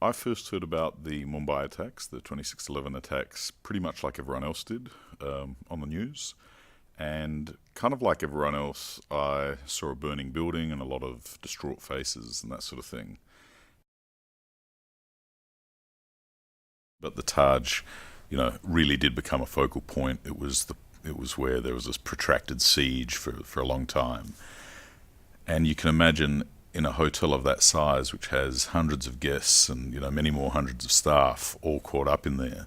I first heard about the Mumbai attacks, the 26/11 attacks, pretty much like everyone else did on the news. And kind of like everyone else, I saw a burning building and a lot of distraught faces and that sort of thing. But the Taj, really did become a focal point. It was where there was this protracted siege for a long time. And you can imagine in a hotel of that size, which has hundreds of guests and many more hundreds of staff all caught up in there,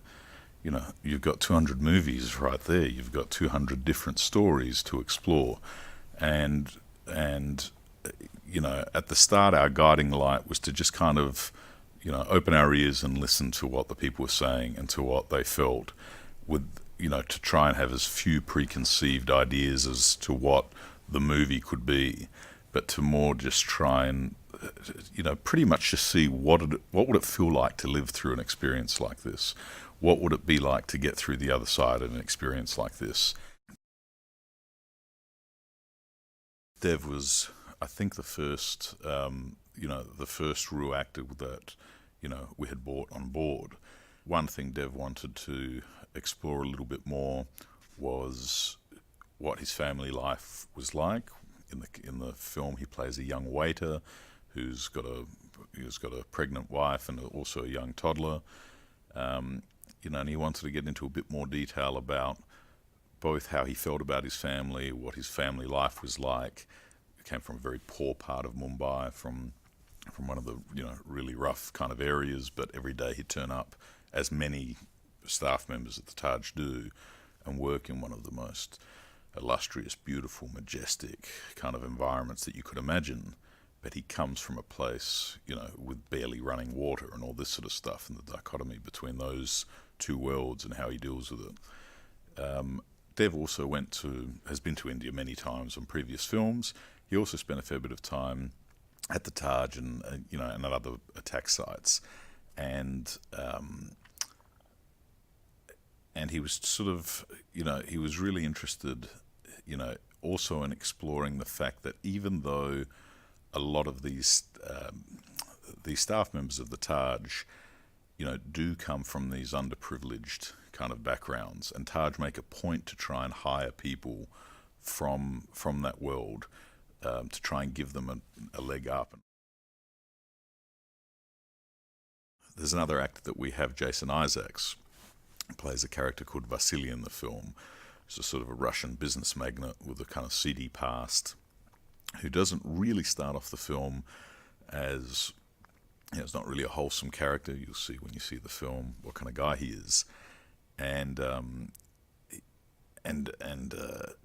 you've got 200 movies right there. You've got 200 different stories to explore, and at the start, our guiding light was to just kind of open our ears and listen to what the people were saying and to what they felt, with to try and have as few preconceived ideas as to what the movie could be, but to more just try and pretty much just see what would it feel like to live through an experience like this. What would it be like to get through the other side of an experience like this? Dev was, I think, the first real actor that, we had brought on board. One thing Dev wanted to explore a little bit more was what his family life was like. In the film, he plays a young waiter who's got a pregnant wife and also a young toddler. And he wanted to get into a bit more detail about both how he felt about his family, what his family life was like. He came from a very poor part of Mumbai, from one of the really rough kind of areas, but every day he'd turn up, as many staff members at the Taj do, and work in one of the most illustrious, beautiful, majestic kind of environments that you could imagine. But he comes from a place, with barely running water and all this sort of stuff, and the dichotomy between those two worlds and how he deals with it. Dev also has been to India many times on previous films. He also spent a fair bit of time at the Taj and and at other attack sites, and he was sort of he was really interested also in exploring the fact that even though a lot of these staff members of the Taj do come from these underprivileged kind of backgrounds, and Taj make a point to try and hire people from that world, to try and give them a leg up. There's another actor that we have, Jason Isaacs, plays a character called Vasily in the film. He's a sort of a Russian business magnate with a kind of seedy past, who doesn't really start off the film as, it's not really a wholesome character. You'll see when you see the film what kind of guy he is. And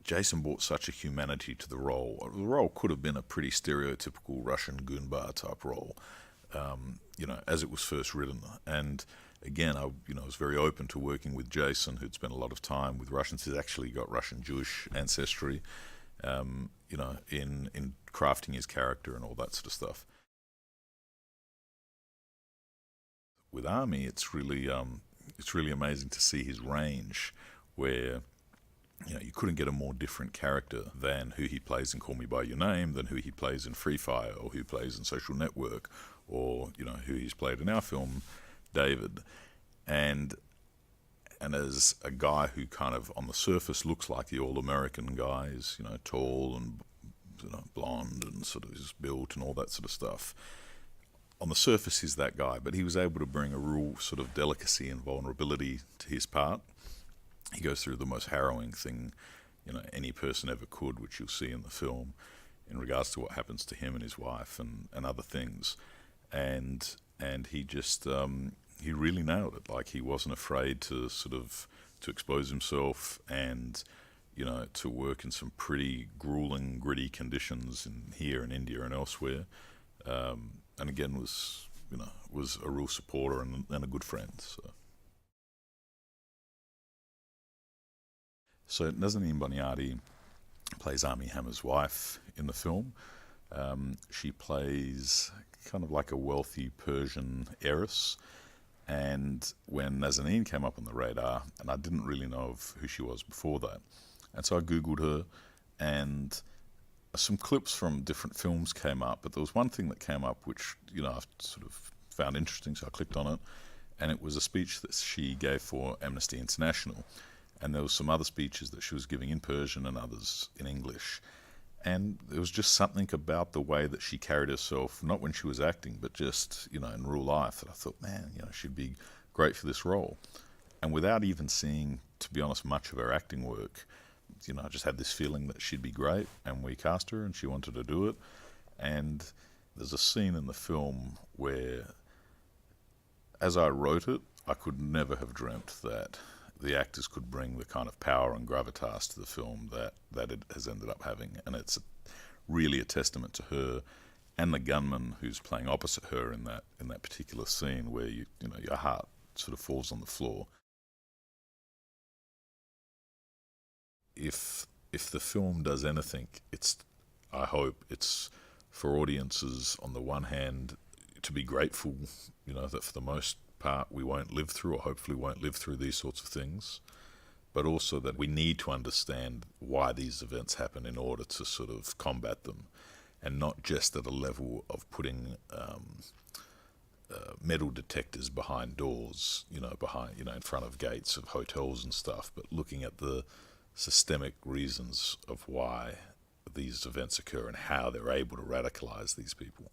Jason brought such a humanity to the role. The role could have been a pretty stereotypical Russian goonbar type role, as it was first written. And again, I was very open to working with Jason, who'd spent a lot of time with Russians. He's actually got Russian Jewish ancestry, in crafting his character and all that sort of stuff. With Army, it's really amazing to see his range, where you couldn't get a more different character than who he plays in Call Me by Your Name, than who he plays in Free Fire, or who he plays in Social Network, or who he's played in our film, David. And as a guy who kind of on the surface looks like the all-American guy, is tall and blonde and sort of is built and all that sort of stuff. On the surface, he's that guy, but he was able to bring a real sort of delicacy and vulnerability to his part. He goes through the most harrowing thing, any person ever could, which you'll see in the film, in regards to what happens to him and his wife and other things. And he just, he really nailed it. Like, he wasn't afraid to to expose himself and, to work in some pretty grueling, gritty conditions here in India and elsewhere. And again, was a real supporter and a good friend. So Nazanin Boniadi plays Armie Hammer's wife in the film. She plays kind of like a wealthy Persian heiress. And when Nazanin came up on the radar, and I didn't really know of who she was before that, and so I Googled her, and some clips from different films came up, but there was one thing that came up which, I sort of found interesting, so I clicked on it. And it was a speech that she gave for Amnesty International. And there were some other speeches that she was giving in Persian and others in English. And there was just something about the way that she carried herself, not when she was acting, but just, in real life, that I thought, man, she'd be great for this role. And without even seeing, to be honest, much of her acting work, I just had this feeling that she'd be great, and we cast her and she wanted to do it. And there's a scene in the film where, as I wrote it, I could never have dreamt that the actors could bring the kind of power and gravitas to the film that it has ended up having. And it's really a testament to her and the gunman who's playing opposite her in that particular scene where your heart sort of falls on the floor. If the film does anything, I hope it's for audiences, on the one hand, to be grateful, that for the most part we won't live through, or hopefully won't live through, these sorts of things, but also that we need to understand why these events happen in order to sort of combat them, and not just at a level of putting metal detectors behind doors, in front of gates of hotels and stuff, but looking at the systemic reasons of why these events occur and how they're able to radicalize these people.